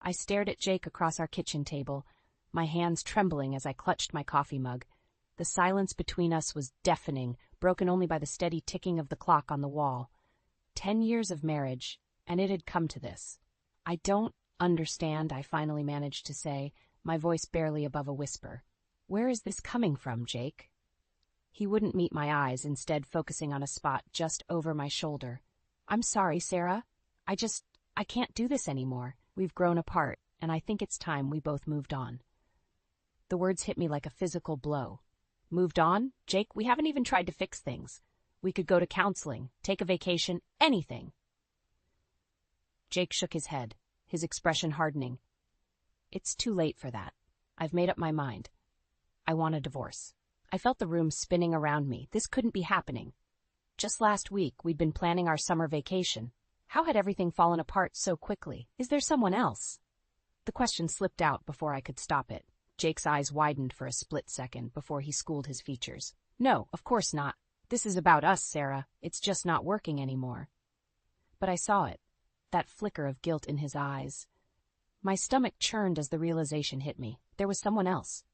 I stared at Jake across our kitchen table, my hands trembling as I clutched my coffee mug. The silence between us was deafening, broken only by the steady ticking of the clock on the wall. 10 years of marriage, and it had come to this. I don't understand, I finally managed to say, my voice barely above a whisper. Where is this coming from, Jake? He wouldn't meet my eyes, instead focusing on a spot just over my shoulder. I'm sorry, Sarah. I can't do this anymore. We've grown apart, and I think it's time we both moved on. The words hit me like a physical blow. Moved on? Jake, we haven't even tried to fix things. We could go to counseling, take a vacation, anything. Jake shook his head, his expression hardening. It's too late for that. I've made up my mind. I want a divorce. I felt the room spinning around me. This couldn't be happening. Just last week, we'd been planning our summer vacation. How had everything fallen apart so quickly? Is there someone else? The question slipped out before I could stop it. Jake's eyes widened for a split second before he schooled his features. No, of course not. This is about us, Sarah. It's just not working anymore. But I saw it, that flicker of guilt in his eyes. My stomach churned as the realization hit me. There was someone else.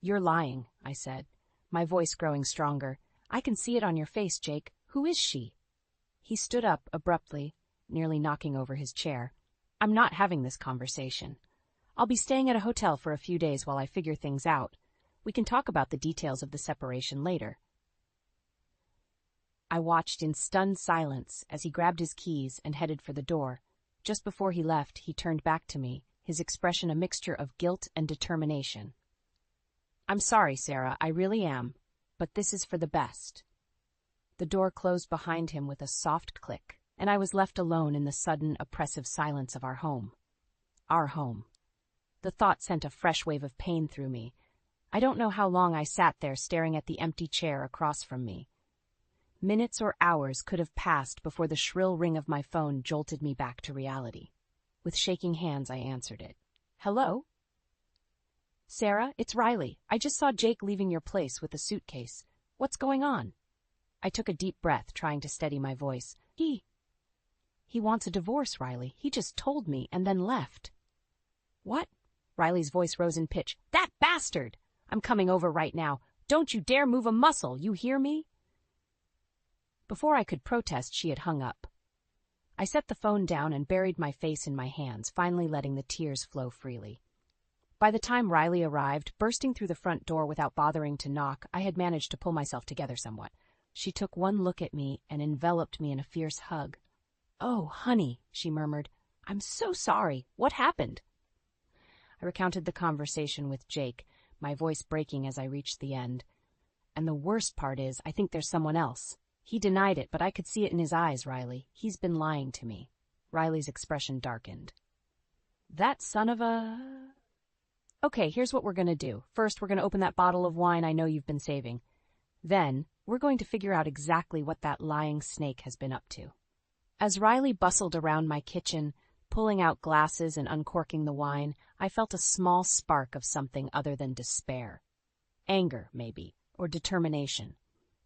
You're lying, I said, my voice growing stronger. I can see it on your face, Jake. Who is she? He stood up abruptly, nearly knocking over his chair. I'm not having this conversation. I'll be staying at a hotel for a few days while I figure things out. We can talk about the details of the separation later. I watched in stunned silence as he grabbed his keys and headed for the door. Just before he left, he turned back to me, his expression a mixture of guilt and determination. I'm sorry, Sarah, I really am, but this is for the best. The door closed behind him with a soft click, and I was left alone in the sudden, oppressive silence of our home. Our home. The thought sent a fresh wave of pain through me. I don't know how long I sat there staring at the empty chair across from me. Minutes or hours could have passed before the shrill ring of my phone jolted me back to reality. With shaking hands, I answered it. Hello? Sarah, it's Riley. I just saw Jake leaving your place with a suitcase. What's going on? I took a deep breath, trying to steady my voice. He wants a divorce, Riley. He just told me and then left. What? Riley's voice rose in pitch. That bastard! I'm coming over right now. Don't you dare move a muscle, you hear me? Before I could protest, she had hung up. I set the phone down and buried my face in my hands, finally letting the tears flow freely. By the time Riley arrived, bursting through the front door without bothering to knock, I had managed to pull myself together somewhat. She took one look at me and enveloped me in a fierce hug. Oh, honey, she murmured. I'm so sorry. What happened? I recounted the conversation with Jake, my voice breaking as I reached the end. And the worst part is, I think there's someone else. He denied it, but I could see it in his eyes, Riley. He's been lying to me. Riley's expression darkened. That son of a... Okay, here's what we're going to do. First, we're going to open that bottle of wine I know you've been saving. Then, we're going to figure out exactly what that lying snake has been up to. As Riley bustled around my kitchen, pulling out glasses and uncorking the wine, I felt a small spark of something other than despair. Anger, maybe, or determination.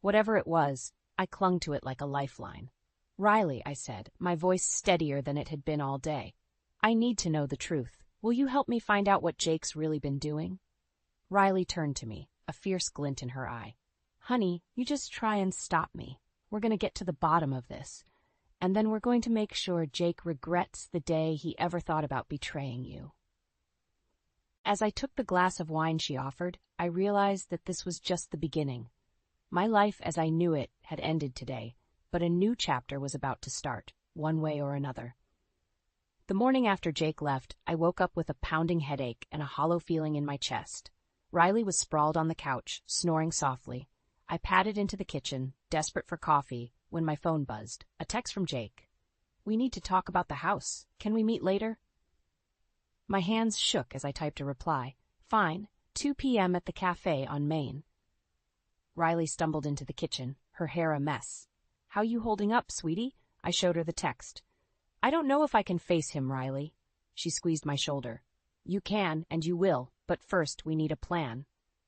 Whatever it was, I clung to it like a lifeline. Riley, I said, my voice steadier than it had been all day. I need to know the truth. Will you help me find out what Jake's really been doing? Riley turned to me, a fierce glint in her eye. Honey, you just try and stop me. We're going to get to the bottom of this. And then we're going to make sure Jake regrets the day he ever thought about betraying you. As I took the glass of wine she offered, I realized that this was just the beginning. My life as I knew it had ended today, but a new chapter was about to start, one way or another. The morning after Jake left, I woke up with a pounding headache and a hollow feeling in my chest. Riley was sprawled on the couch, snoring softly. I padded into the kitchen, desperate for coffee, when my phone buzzed. A text from Jake. We need to talk about the house. Can we meet later? My hands shook as I typed a reply. Fine, 2 p.m. at the cafe on Main. Riley stumbled into the kitchen, her hair a mess. How you holding up, sweetie? I showed her the text. I don't know if I can face him, Riley. She squeezed my shoulder. You can, and you will, but first we need a plan.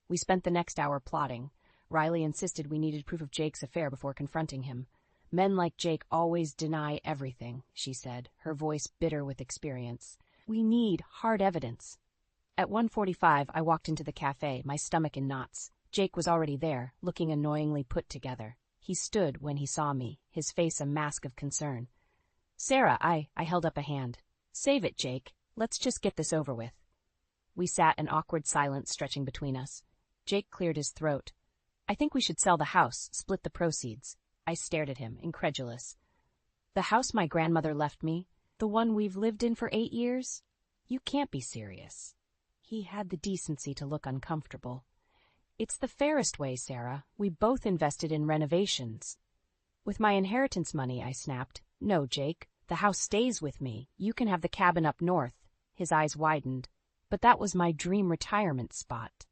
We spent the next hour plotting. Riley insisted we needed proof of Jake's affair before confronting him. Men like Jake always deny everything, she said, her voice bitter with experience. We need hard evidence. At 1:45, I walked into the cafe, my stomach in knots. Jake was already there, looking annoyingly put together. He stood when he saw me, his face a mask of concern. Sarah, I held up a hand. Save it, Jake. Let's just get this over with. We sat an awkward silence stretching between us. Jake cleared his throat. I think we should sell the house, split the proceeds. I stared at him, incredulous. The house my grandmother left me? The one we've lived in for 8 years? You can't be serious. He had the decency to look uncomfortable. It's the fairest way, Sarah. We both invested in renovations. With my inheritance money, I snapped. No, Jake. The house stays with me. You can have the cabin up north. His eyes widened. But that was my dream retirement spot.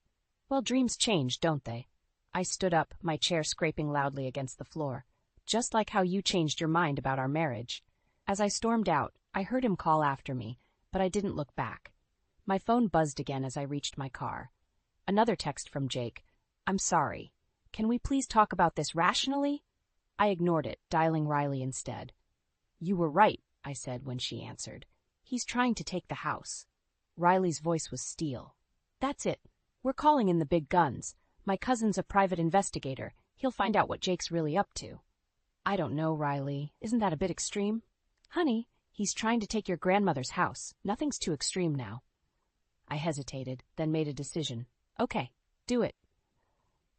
Well, dreams change, don't they? I stood up, my chair scraping loudly against the floor. Just like how you changed your mind about our marriage. As I stormed out, I heard him call after me, but I didn't look back. My phone buzzed again as I reached my car. Another text from Jake. I'm sorry. Can we please talk about this rationally? I ignored it, dialing Riley instead. You were right, I said when she answered. He's trying to take the house. Riley's voice was steel. That's it. We're calling in the big guns. My cousin's a private investigator. He'll find out what Jake's really up to. I don't know, Riley. Isn't that a bit extreme? Honey, he's trying to take your grandmother's house. Nothing's too extreme now. I hesitated, then made a decision. Okay, do it.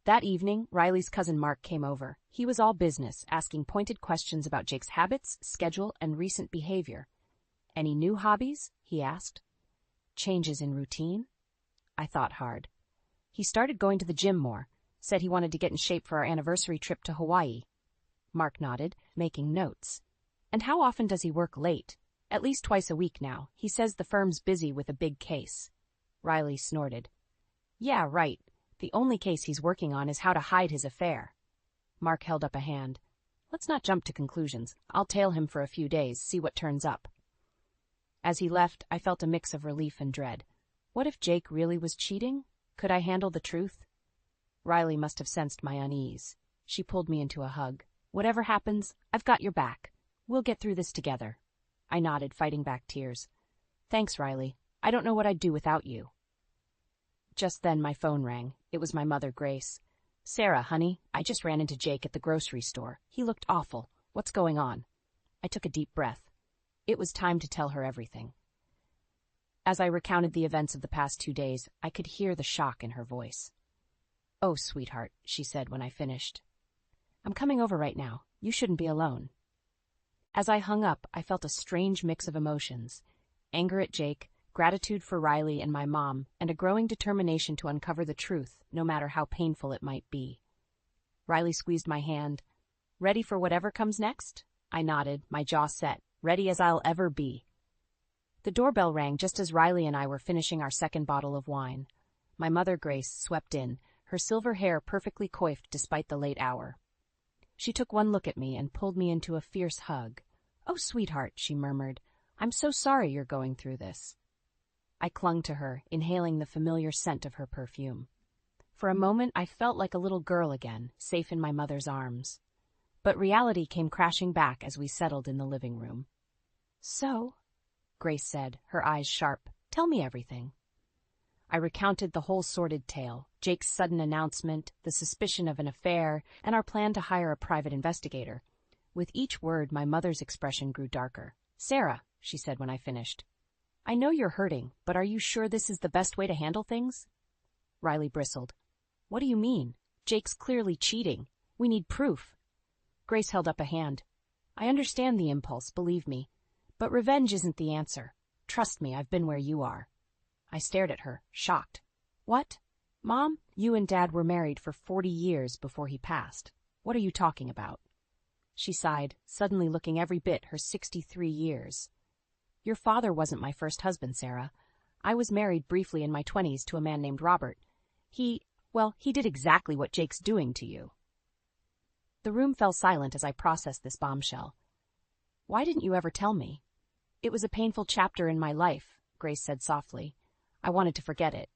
That evening, Riley's cousin Mark came over. He was all business, asking pointed questions about Jake's habits, schedule, and recent behavior. Any new hobbies? He asked. Changes in routine? I thought hard. He started going to the gym more, said he wanted to get in shape for our anniversary trip to Hawaii. Mark nodded, making notes. And how often does he work late? At least twice a week now. He says the firm's busy with a big case. Riley snorted. Yeah, right. The only case he's working on is how to hide his affair. Mark held up a hand. Let's not jump to conclusions. I'll tail him for a few days, see what turns up. As he left, I felt a mix of relief and dread. What if Jake really was cheating? Could I handle the truth? Riley must have sensed my unease. She pulled me into a hug. Whatever happens, I've got your back. We'll get through this together. I nodded, fighting back tears. Thanks, Riley. I don't know what I'd do without you. Just then my phone rang. It was my mother, Grace. Sarah, honey, I just ran into Jake at the grocery store. He looked awful. What's going on? I took a deep breath. It was time to tell her everything. As I recounted the events of the past 2 days, I could hear the shock in her voice. Oh, sweetheart, she said when I finished. I'm coming over right now. You shouldn't be alone. As I hung up, I felt a strange mix of emotions. Anger at Jake, gratitude for Riley and my mom, and a growing determination to uncover the truth, no matter how painful it might be. Riley squeezed my hand. Ready for whatever comes next? I nodded, my jaw set, ready as I'll ever be. The doorbell rang just as Riley and I were finishing our second bottle of wine. My mother, Grace, swept in, her silver hair perfectly coiffed despite the late hour. She took one look at me and pulled me into a fierce hug. Oh, sweetheart, she murmured. I'm so sorry you're going through this. I clung to her, inhaling the familiar scent of her perfume. For a moment, I felt like a little girl again, safe in my mother's arms. But reality came crashing back as we settled in the living room. So, Grace said, her eyes sharp, tell me everything. I recounted the whole sordid tale, Jake's sudden announcement, the suspicion of an affair, and our plan to hire a private investigator. With each word, my mother's expression grew darker. Sarah, she said when I finished, I know you're hurting, but are you sure this is the best way to handle things? Riley bristled. What do you mean? Jake's clearly cheating. We need proof. Grace held up a hand. I understand the impulse, believe me. But revenge isn't the answer. Trust me, I've been where you are. I stared at her, shocked. What? Mom, you and Dad were married for 40 years before he passed. What are you talking about? She sighed, suddenly looking every bit her 63 years. Your father wasn't my first husband, Sarah. I was married briefly in my 20s to a man named Robert. He did exactly what Jake's doing to you. The room fell silent as I processed this bombshell. Why didn't you ever tell me? It was a painful chapter in my life, Grace said softly. I wanted to forget it.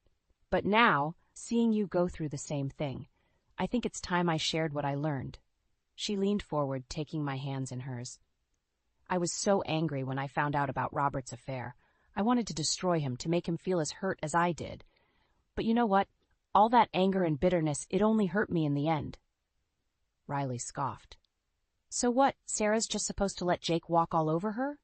But now, seeing you go through the same thing, I think it's time I shared what I learned. She leaned forward, taking my hands in hers. I was so angry when I found out about Robert's affair. I wanted to destroy him, to make him feel as hurt as I did. But you know what? All that anger and bitterness, it only hurt me in the end. Riley scoffed. So what, Sarah's just supposed to let Jake walk all over her?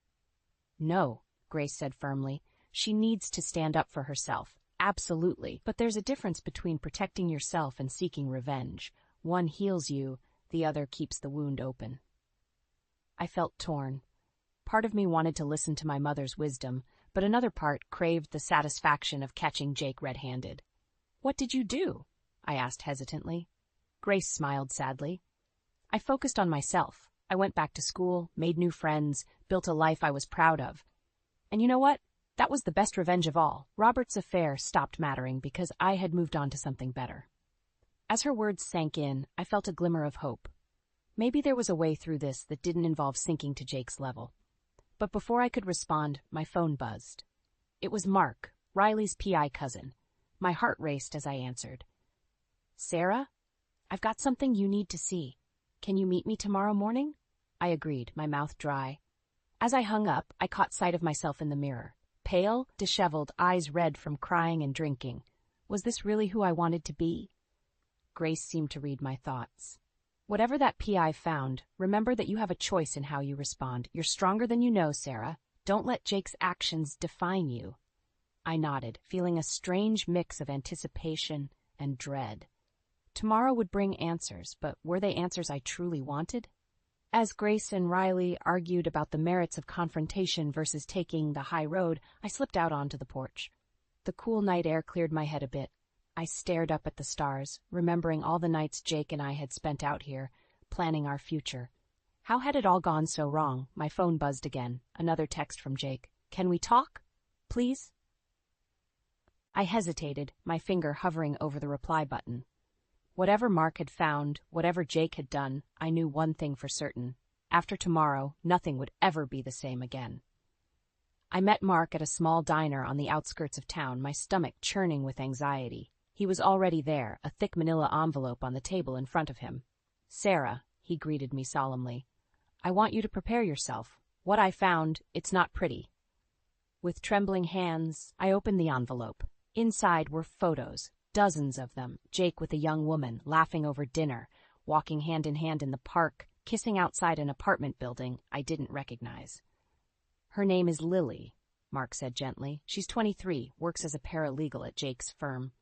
No, Grace said firmly. She needs to stand up for herself. Absolutely. But there's a difference between protecting yourself and seeking revenge. One heals you, the other keeps the wound open. I felt torn. Part of me wanted to listen to my mother's wisdom, but another part craved the satisfaction of catching Jake red-handed. What did you do? I asked hesitantly. Grace smiled sadly. I focused on myself. I went back to school, made new friends, built a life I was proud of. And you know what? That was the best revenge of all. Robert's affair stopped mattering because I had moved on to something better. As her words sank in, I felt a glimmer of hope. Maybe there was a way through this that didn't involve sinking to Jake's level. But before I could respond, my phone buzzed. It was Mark, Riley's PI cousin. My heart raced as I answered. Sarah? I've got something you need to see. Can you meet me tomorrow morning? I agreed, my mouth dry. As I hung up, I caught sight of myself in the mirror. Pale, disheveled, eyes red from crying and drinking. Was this really who I wanted to be? Grace seemed to read my thoughts. Whatever that PI found, remember that you have a choice in how you respond. You're stronger than you know, Sarah. Don't let Jake's actions define you. I nodded, feeling a strange mix of anticipation and dread. Tomorrow would bring answers, but were they answers I truly wanted? As Grace and Riley argued about the merits of confrontation versus taking the high road, I slipped out onto the porch. The cool night air cleared my head a bit. I stared up at the stars, remembering all the nights Jake and I had spent out here, planning our future. How had it all gone so wrong? My phone buzzed again. Another text from Jake. Can we talk? Please? I hesitated, my finger hovering over the reply button. Whatever Mark had found, whatever Jake had done, I knew one thing for certain. After tomorrow, nothing would ever be the same again. I met Mark at a small diner on the outskirts of town, my stomach churning with anxiety. He was already there, a thick manila envelope on the table in front of him. Sarah, he greeted me solemnly, I want you to prepare yourself. What I found, it's not pretty. With trembling hands, I opened the envelope. Inside were photos. Dozens of them, Jake with a young woman, laughing over dinner, walking hand in hand in the park, kissing outside an apartment building I didn't recognize. Her name is Lily, Mark said gently. She's 23, works as a paralegal at Jake's firm.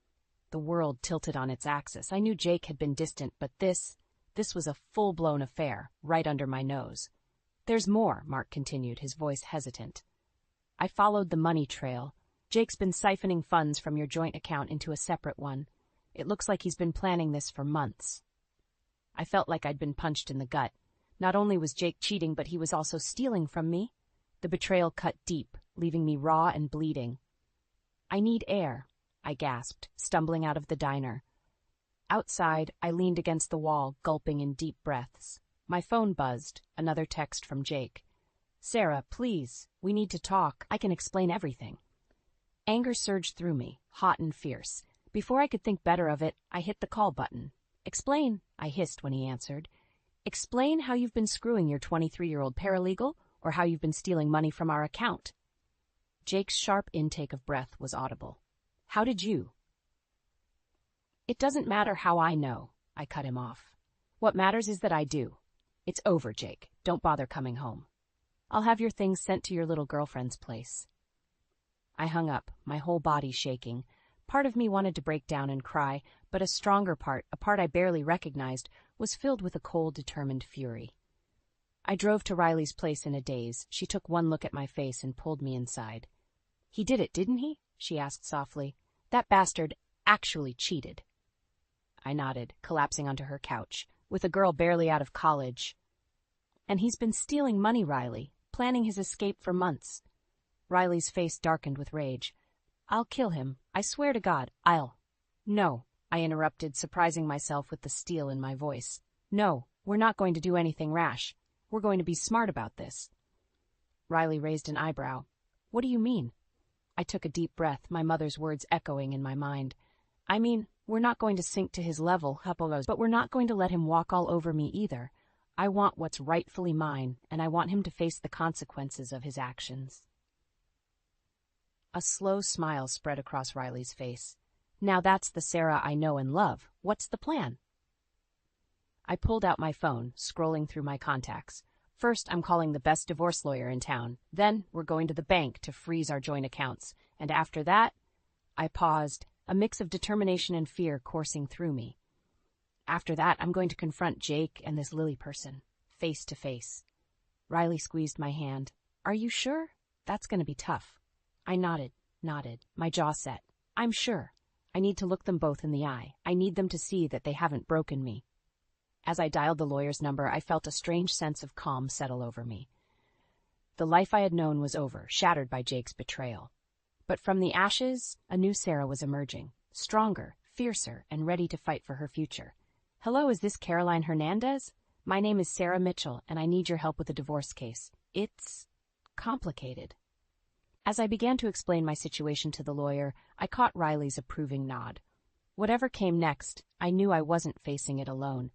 The world tilted on its axis. I knew Jake had been distant, but this was a full-blown affair, right under my nose. There's more, Mark continued, his voice hesitant. I followed the money trail. Jake's been siphoning funds from your joint account into a separate one. It looks like he's been planning this for months. I felt like I'd been punched in the gut. Not only was Jake cheating, but he was also stealing from me. The betrayal cut deep, leaving me raw and bleeding. I need air, I gasped, stumbling out of the diner. Outside, I leaned against the wall, gulping in deep breaths. My phone buzzed, another text from Jake. Sarah, please, we need to talk. I can explain everything. Anger surged through me, hot and fierce. Before I could think better of it, I hit the call button. Explain, I hissed when he answered. Explain how you've been screwing your 23-year-old paralegal, or how you've been stealing money from our account. Jake's sharp intake of breath was audible. How did you? It doesn't matter how I know, I cut him off. What matters is that I do. It's over, Jake. Don't bother coming home. I'll have your things sent to your little girlfriend's place. I hung up, my whole body shaking. Part of me wanted to break down and cry, but a stronger part, a part I barely recognized, was filled with a cold, determined fury. I drove to Riley's place in a daze. She took one look at my face and pulled me inside. He did it, didn't he? She asked softly. That bastard actually cheated. I nodded, collapsing onto her couch, with a girl barely out of college. And he's been stealing money, Riley, planning his escape for months. Riley's face darkened with rage. I'll kill him. I swear to God, I'll. No, I interrupted, surprising myself with the steel in my voice. No, we're not going to do anything rash. We're going to be smart about this. Riley raised an eyebrow. What do you mean? I took a deep breath, my mother's words echoing in my mind. I mean, we're not going to sink to his level, but we're not going to let him walk all over me either. I want what's rightfully mine, and I want him to face the consequences of his actions. A slow smile spread across Riley's face. Now that's the Sarah I know and love. What's the plan? I pulled out my phone, scrolling through my contacts. First, I'm calling the best divorce lawyer in town. Then, we're going to the bank to freeze our joint accounts. And after that, I paused, a mix of determination and fear coursing through me. After that, I'm going to confront Jake and this Lily person, face to face. Riley squeezed my hand. Are you sure? That's going to be tough. I nodded, my jaw set. I'm sure. I need to look them both in the eye. I need them to see that they haven't broken me. As I dialed the lawyer's number, I felt a strange sense of calm settle over me. The life I had known was over, shattered by Jake's betrayal. But from the ashes, a new Sarah was emerging, stronger, fiercer, and ready to fight for her future. Hello, is this Caroline Hernandez? My name is Sarah Mitchell, and I need your help with a divorce case. It's complicated. As I began to explain my situation to the lawyer, I caught Riley's approving nod. Whatever came next, I knew I wasn't facing it alone.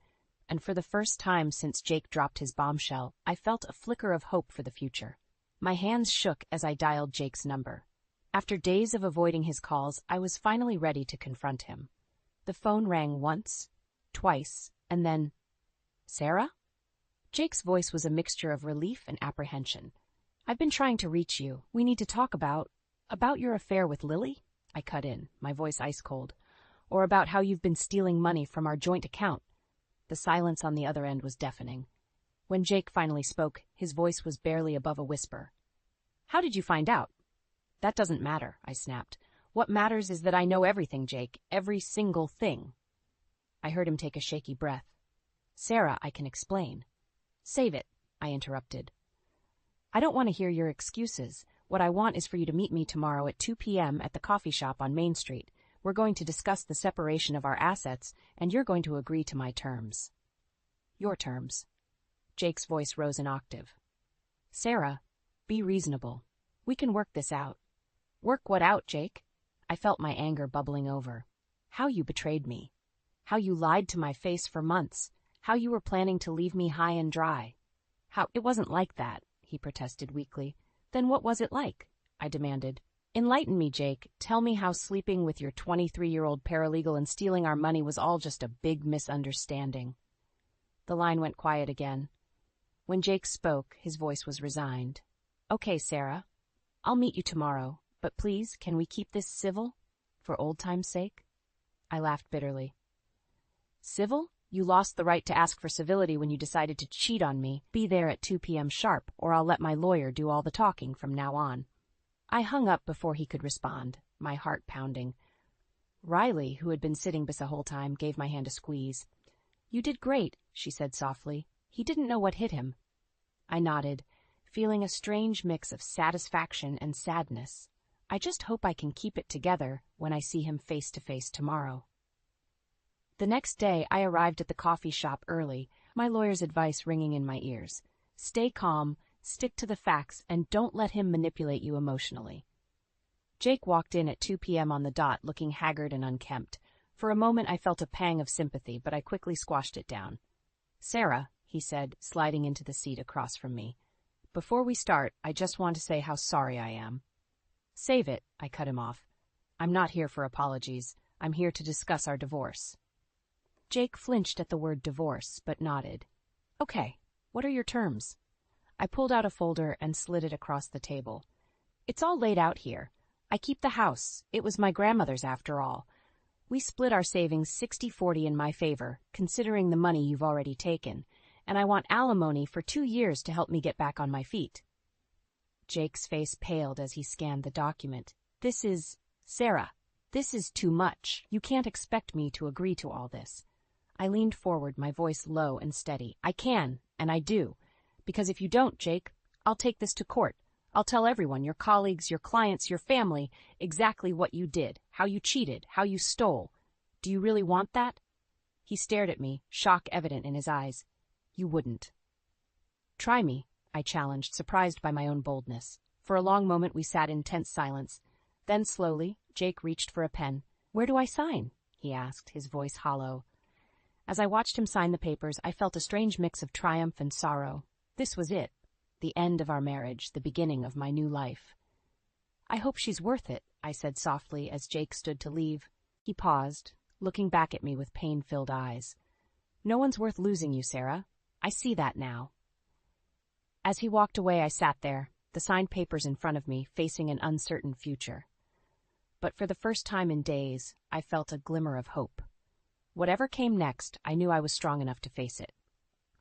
And for the first time since Jake dropped his bombshell, I felt a flicker of hope for the future. My hands shook as I dialed Jake's number. After days of avoiding his calls, I was finally ready to confront him. The phone rang once, twice, and then, Sarah? Jake's voice was a mixture of relief and apprehension. I've been trying to reach you. We need to talk about your affair with Lily? I cut in, my voice ice cold. Or about how you've been stealing money from our joint account. The silence on the other end was deafening. When Jake finally spoke, his voice was barely above a whisper. How did you find out? That doesn't matter, I snapped. What matters is that I know everything, Jake. Every single thing. I heard him take a shaky breath. Sarah, I can explain. Save it, I interrupted. I don't want to hear your excuses. What I want is for you to meet me tomorrow at 2 p.m. at the coffee shop on Main Street. We're going to discuss the separation of our assets, and you're going to agree to my terms. Your terms. Jake's voice rose an octave. Sarah, be reasonable. We can work this out. Work what out, Jake? I felt my anger bubbling over. How you betrayed me. How you lied to my face for months. How you were planning to leave me high and dry. How it wasn't like that, he protested weakly. Then what was it like? I demanded. Enlighten me, Jake. Tell me how sleeping with your 23-year-old paralegal and stealing our money was all just a big misunderstanding. The line went quiet again. When Jake spoke, his voice was resigned. Okay, Sarah. I'll meet you tomorrow, but please, can we keep this civil? For old time's sake? I laughed bitterly. Civil? You lost the right to ask for civility when you decided to cheat on me. Be there at 2 p.m. sharp, or I'll let my lawyer do all the talking from now on. I hung up before he could respond, my heart pounding. Riley, who had been sitting beside the whole time, gave my hand a squeeze. You did great, she said softly. He didn't know what hit him. I nodded, feeling a strange mix of satisfaction and sadness. I just hope I can keep it together when I see him face to face tomorrow. The next day, I arrived at the coffee shop early, my lawyer's advice ringing in my ears. Stay calm, stick to the facts, and don't let him manipulate you emotionally. Jake walked in at 2 p.m. on the dot, looking haggard and unkempt. For a moment, I felt a pang of sympathy, but I quickly squashed it down. Sarah, he said, sliding into the seat across from me. Before we start, I just want to say how sorry I am. Save it, I cut him off. I'm not here for apologies. I'm here to discuss our divorce. Jake flinched at the word divorce, but nodded. Okay, what are your terms? I pulled out a folder and slid it across the table. It's all laid out here. I keep the house. It was my grandmother's after all. We split our savings 60-40 in my favor, considering the money you've already taken, and I want alimony for 2 years to help me get back on my feet. Jake's face paled as he scanned the document. Sarah, this is too much. You can't expect me to agree to all this. I leaned forward, my voice low and steady. I can, and I do. Because if you don't, Jake, I'll take this to court. I'll tell everyone, your colleagues, your clients, your family, exactly what you did, how you cheated, how you stole. Do you really want that? He stared at me, shock evident in his eyes. You wouldn't. Try me, I challenged, surprised by my own boldness. For a long moment we sat in tense silence. Then slowly, Jake reached for a pen. Where do I sign? He asked, his voice hollow. As I watched him sign the papers, I felt a strange mix of triumph and sorrow. This was it, the end of our marriage, the beginning of my new life. I hope she's worth it, I said softly as Jake stood to leave. He paused, looking back at me with pain-filled eyes. No one's worth losing you, Sarah. I see that now. As he walked away, I sat there, the signed papers in front of me, facing an uncertain future. But for the first time in days, I felt a glimmer of hope. Whatever came next, I knew I was strong enough to face it.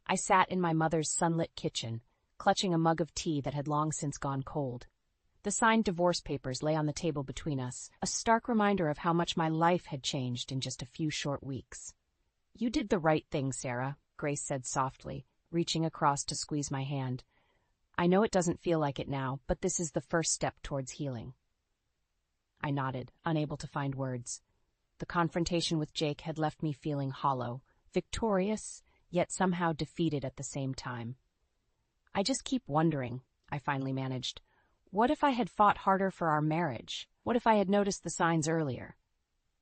I sat in my mother's sunlit kitchen, clutching a mug of tea that had long since gone cold. The signed divorce papers lay on the table between us, a stark reminder of how much my life had changed in just a few short weeks. You did the right thing, Sarah, Grace said softly, reaching across to squeeze my hand. I know it doesn't feel like it now, but this is the first step towards healing. I nodded, unable to find words. The confrontation with Jake had left me feeling hollow, victorious, yet somehow defeated at the same time. I just keep wondering, I finally managed. What if I had fought harder for our marriage? What if I had noticed the signs earlier?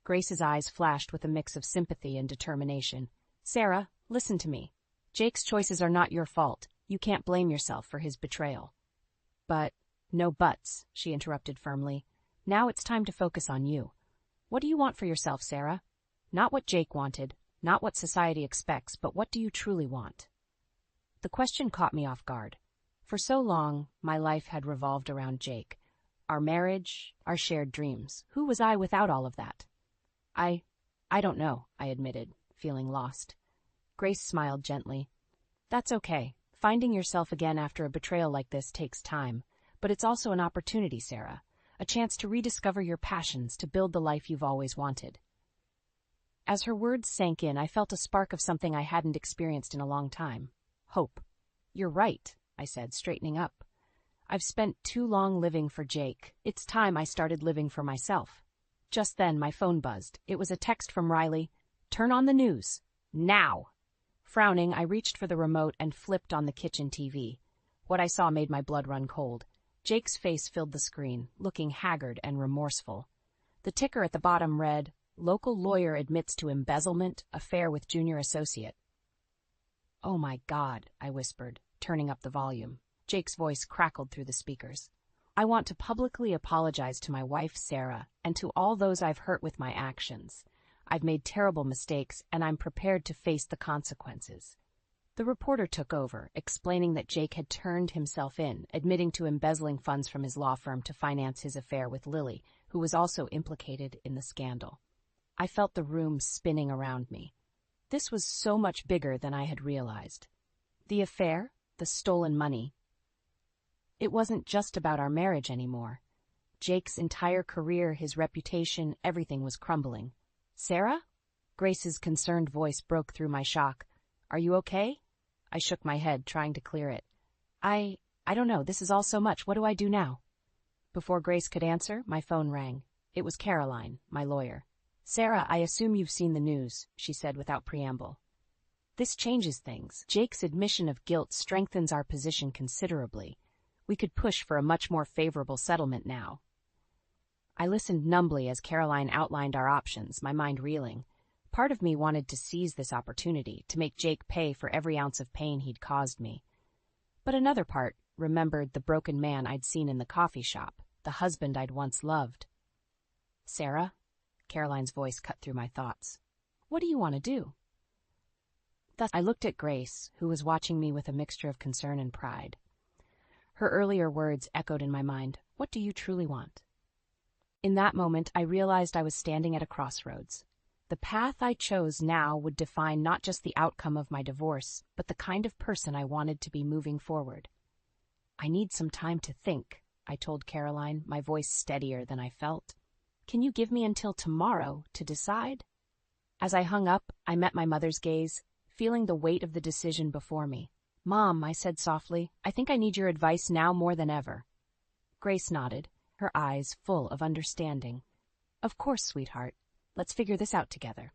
Grace's eyes flashed with a mix of sympathy and determination. Sarah, listen to me. Jake's choices are not your fault. You can't blame yourself for his betrayal. But, no buts, she interrupted firmly. Now it's time to focus on you. What do you want for yourself, Sarah? Not what Jake wanted, not what society expects, but what do you truly want? The question caught me off guard. For so long, my life had revolved around Jake. Our marriage, our shared dreams. Who was I without all of that? I don't know, I admitted, feeling lost. Grace smiled gently. That's okay. Finding yourself again after a betrayal like this takes time. But it's also an opportunity, Sarah. A chance to rediscover your passions, to build the life you've always wanted. As her words sank in, I felt a spark of something I hadn't experienced in a long time. Hope. You're right, I said, straightening up. I've spent too long living for Jake. It's time I started living for myself. Just then, my phone buzzed. It was a text from Riley. Turn on the news. Now! Frowning, I reached for the remote and flipped on the kitchen TV. What I saw made my blood run cold. Jake's face filled the screen, looking haggard and remorseful. The ticker at the bottom read, Local lawyer admits to embezzlement, affair with junior associate. Oh my God, I whispered, turning up the volume. Jake's voice crackled through the speakers. I want to publicly apologize to my wife, Sarah, and to all those I've hurt with my actions. I've made terrible mistakes, and I'm prepared to face the consequences. The reporter took over, explaining that Jake had turned himself in, admitting to embezzling funds from his law firm to finance his affair with Lily, who was also implicated in the scandal. I felt the room spinning around me. This was so much bigger than I had realized. The affair, the stolen money. It wasn't just about our marriage anymore. Jake's entire career, his reputation, everything was crumbling. Sarah? Grace's concerned voice broke through my shock. Are you okay? I shook my head, trying to clear it. I don't know. This is all so much. What do I do now? Before Grace could answer, my phone rang. It was Caroline, my lawyer. Sarah, I assume you've seen the news, she said without preamble. This changes things. Jake's admission of guilt strengthens our position considerably. We could push for a much more favorable settlement now. I listened numbly as Caroline outlined our options, my mind reeling. Part of me wanted to seize this opportunity, to make Jake pay for every ounce of pain he'd caused me. But another part remembered the broken man I'd seen in the coffee shop, the husband I'd once loved. Sarah? Caroline's voice cut through my thoughts. What do you want to do? Thus, I looked at Grace, who was watching me with a mixture of concern and pride. Her earlier words echoed in my mind. What do you truly want? In that moment, I realized I was standing at a crossroads. The path I chose now would define not just the outcome of my divorce, but the kind of person I wanted to be moving forward. I need some time to think, I told Caroline, my voice steadier than I felt. Can you give me until tomorrow to decide? As I hung up, I met my mother's gaze, feeling the weight of the decision before me. Mom, I said softly, I think I need your advice now more than ever. Grace nodded, her eyes full of understanding. Of course, sweetheart. Let's figure this out together.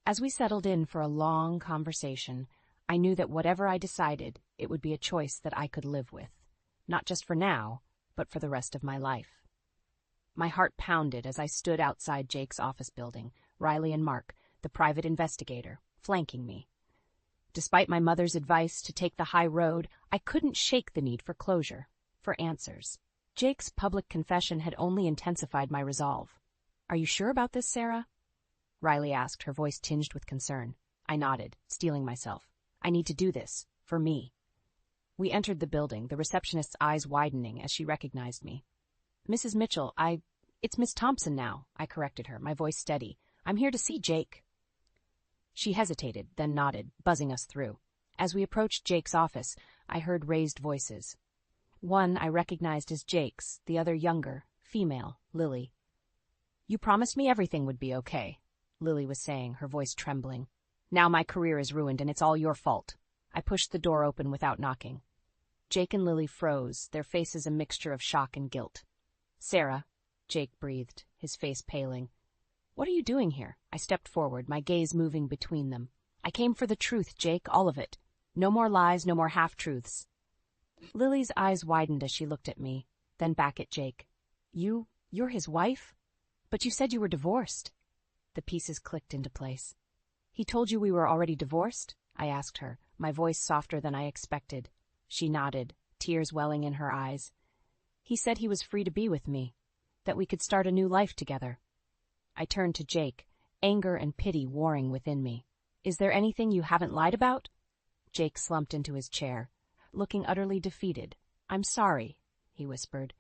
As we settled in for a long conversation, I knew that whatever I decided, it would be a choice that I could live with. Not just for now, but for the rest of my life. My heart pounded as I stood outside Jake's office building, Riley and Mark, the private investigator, flanking me. Despite my mother's advice to take the high road, I couldn't shake the need for closure, for answers. Jake's public confession had only intensified my resolve. "Are you sure about this, Sarah?" Riley asked, her voice tinged with concern. I nodded, steeling myself. "I need to do this. For me." We entered the building, the receptionist's eyes widening as she recognized me. "Mrs. Mitchell, It's Miss Thompson now," I corrected her, my voice steady. "I'm here to see Jake." She hesitated, then nodded, buzzing us through. As we approached Jake's office, I heard raised voices. One I recognized as Jake's, the other younger, female, Lily. "You promised me everything would be okay," Lily was saying, her voice trembling. "Now my career is ruined and it's all your fault." I pushed the door open without knocking. Jake and Lily froze, their faces a mixture of shock and guilt. "Sarah," Jake breathed, his face paling. "What are you doing here?" I stepped forward, my gaze moving between them. "I came for the truth, Jake, all of it. No more lies, no more half-truths." Lily's eyes widened as she looked at me, then back at Jake. You're his wife? But you said you were divorced." The pieces clicked into place. "He told you we were already divorced?" I asked her, my voice softer than I expected. She nodded, tears welling in her eyes. "He said he was free to be with me, that we could start a new life together." I turned to Jake, anger and pity warring within me. "Is there anything you haven't lied about?" Jake slumped into his chair, looking utterly defeated. "I'm sorry," he whispered.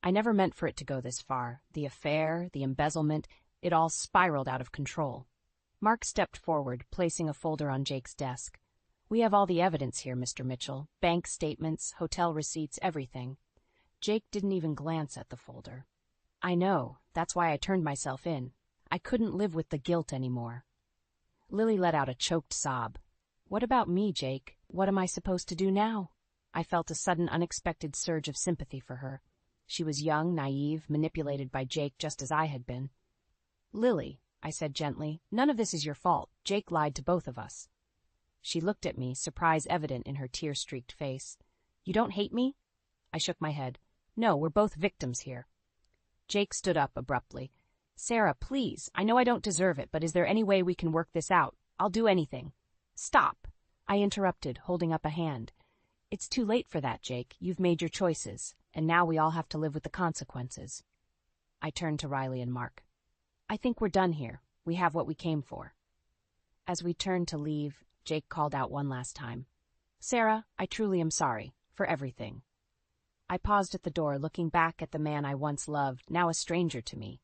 "I never meant for it to go this far. The affair, the embezzlement, it all spiraled out of control." Mark stepped forward, placing a folder on Jake's desk. "We have all the evidence here, Mr. Mitchell. Bank statements, hotel receipts, everything." Jake didn't even glance at the folder. "I know. That's why I turned myself in. I couldn't live with the guilt anymore." Lily let out a choked sob. "What about me, Jake? What am I supposed to do now?" I felt a sudden unexpected surge of sympathy for her. She was young, naive, manipulated by Jake just as I had been. "Lily," I said gently, "none of this is your fault. Jake lied to both of us." She looked at me, surprise evident in her tear-streaked face. "You don't hate me?" I shook my head. "No, we're both victims here." Jake stood up abruptly. "Sarah, please, I know I don't deserve it, but is there any way we can work this out? I'll do anything." "Stop," I interrupted, holding up a hand. "It's too late for that, Jake. You've made your choices, and now we all have to live with the consequences." I turned to Riley and Mark. "I think we're done here. We have what we came for." As we turned to leave, Jake called out one last time. "Sarah, I truly am sorry. For everything." I paused at the door, looking back at the man I once loved, now a stranger to me.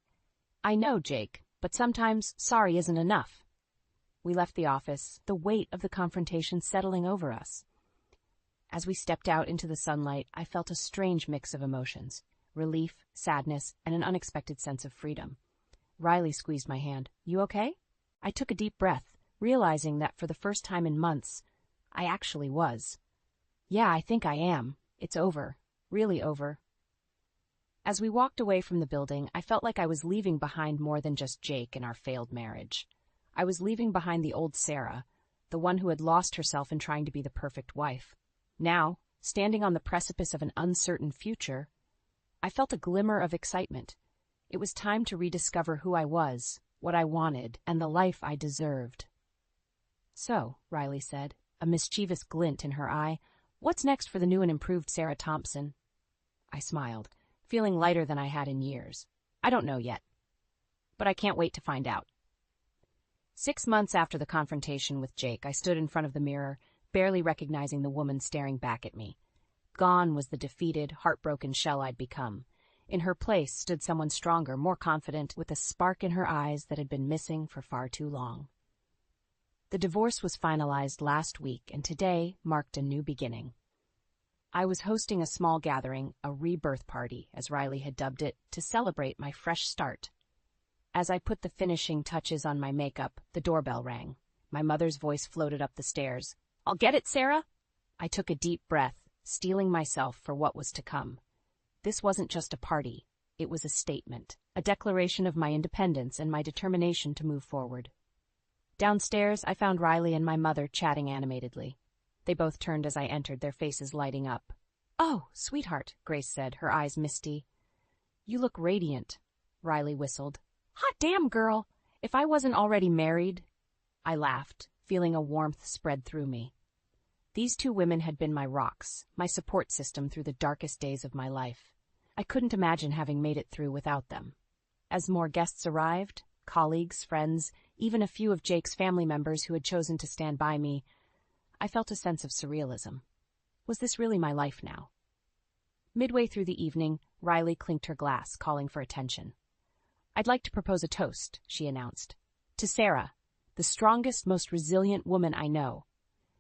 "I know, Jake, but sometimes sorry isn't enough." We left the office, the weight of the confrontation settling over us. As we stepped out into the sunlight, I felt a strange mix of emotions: relief, sadness, and an unexpected sense of freedom. Riley squeezed my hand. "You okay?" I took a deep breath, realizing that for the first time in months, I actually was. "Yeah, I think I am. It's over. Really over." As we walked away from the building, I felt like I was leaving behind more than just Jake and our failed marriage. I was leaving behind the old Sarah, the one who had lost herself in trying to be the perfect wife. Now, standing on the precipice of an uncertain future, I felt a glimmer of excitement. It was time to rediscover who I was, what I wanted, and the life I deserved. "So," Riley said, a mischievous glint in her eye, "what's next for the new and improved Sarah Thompson?" I smiled, feeling lighter than I had in years. "I don't know yet, but I can't wait to find out." 6 months after the confrontation with Jake, I stood in front of the mirror, barely recognizing the woman staring back at me. Gone was the defeated, heartbroken shell I'd become. In her place stood someone stronger, more confident, with a spark in her eyes that had been missing for far too long. The divorce was finalized last week, and today marked a new beginning. I was hosting a small gathering, a rebirth party, as Riley had dubbed it, to celebrate my fresh start. As I put the finishing touches on my makeup, the doorbell rang. My mother's voice floated up the stairs. "I'll get it, Sarah?" I took a deep breath, steeling myself for what was to come. This wasn't just a party. It was a statement, a declaration of my independence and my determination to move forward. Downstairs, I found Riley and my mother chatting animatedly. They both turned as I entered, their faces lighting up. "Oh, sweetheart," Grace said, her eyes misty. "You look radiant," Riley whistled. "Hot damn, girl! If I wasn't already married..." I laughed, feeling a warmth spread through me. These two women had been my rocks, my support system through the darkest days of my life. I couldn't imagine having made it through without them. As more guests arrived, colleagues, friends, even a few of Jake's family members who had chosen to stand by me, I felt a sense of surrealism. Was this really my life now? Midway through the evening, Riley clinked her glass, calling for attention. "I'd like to propose a toast," she announced. "To Sarah, the strongest, most resilient woman I know.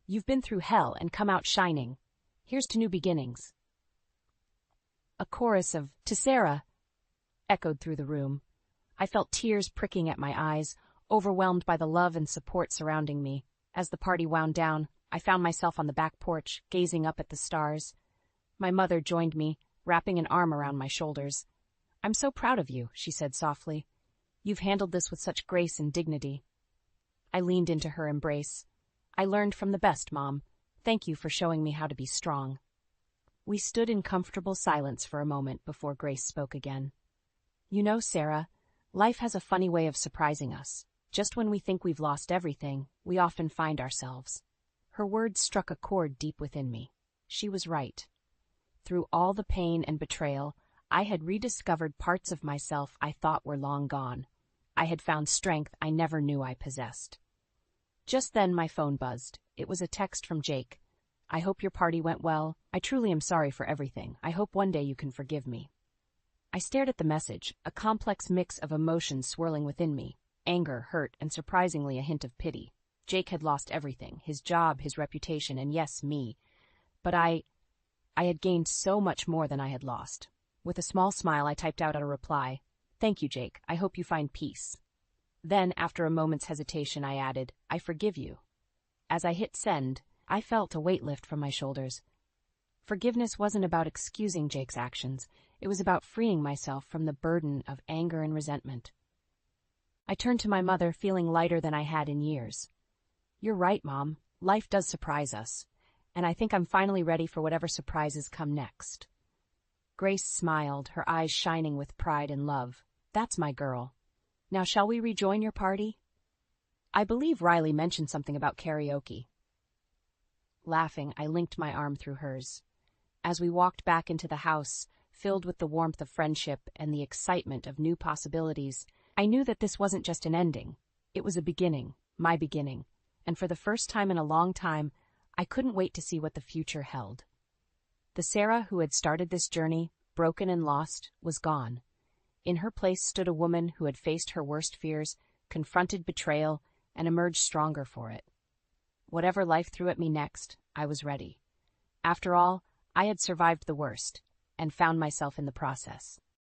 You've been through hell and come out shining. Here's to new beginnings." A chorus of "To Sarah" echoed through the room. I felt tears pricking at my eyes, overwhelmed by the love and support surrounding me. As the party wound down, I found myself on the back porch, gazing up at the stars. My mother joined me, wrapping an arm around my shoulders. "I'm so proud of you," she said softly. "You've handled this with such grace and dignity." I leaned into her embrace. "I learned from the best, Mom. Thank you for showing me how to be strong." We stood in comfortable silence for a moment before Grace spoke again. "You know, Sarah, life has a funny way of surprising us. Just when we think we've lost everything, we often find ourselves." Her words struck a chord deep within me. She was right. Through all the pain and betrayal, I had rediscovered parts of myself I thought were long gone. I had found strength I never knew I possessed. Just then my phone buzzed. It was a text from Jake. "I hope your party went well. I truly am sorry for everything. I hope one day you can forgive me." I stared at the message, a complex mix of emotions swirling within me: anger, hurt, and surprisingly a hint of pity. Jake had lost everything: his job, his reputation, and yes, me. But I had gained so much more than I had lost. With a small smile, I typed out a reply. "Thank you, Jake. I hope you find peace." Then, after a moment's hesitation, I added, "I forgive you." As I hit send, I felt a weight lift from my shoulders. Forgiveness wasn't about excusing Jake's actions. It was about freeing myself from the burden of anger and resentment. I turned to my mother, feeling lighter than I had in years. "You're right, Mom. Life does surprise us. And I think I'm finally ready for whatever surprises come next." Grace smiled, her eyes shining with pride and love. "That's my girl. Now shall we rejoin your party? I believe Riley mentioned something about karaoke." Laughing, I linked my arm through hers. As we walked back into the house, filled with the warmth of friendship and the excitement of new possibilities, I knew that this wasn't just an ending. It was a beginning, my beginning, and for the first time in a long time, I couldn't wait to see what the future held. The Sarah who had started this journey, broken and lost, was gone. In her place stood a woman who had faced her worst fears, confronted betrayal, and emerged stronger for it. Whatever life threw at me next, I was ready. After all, I had survived the worst, and found myself in the process.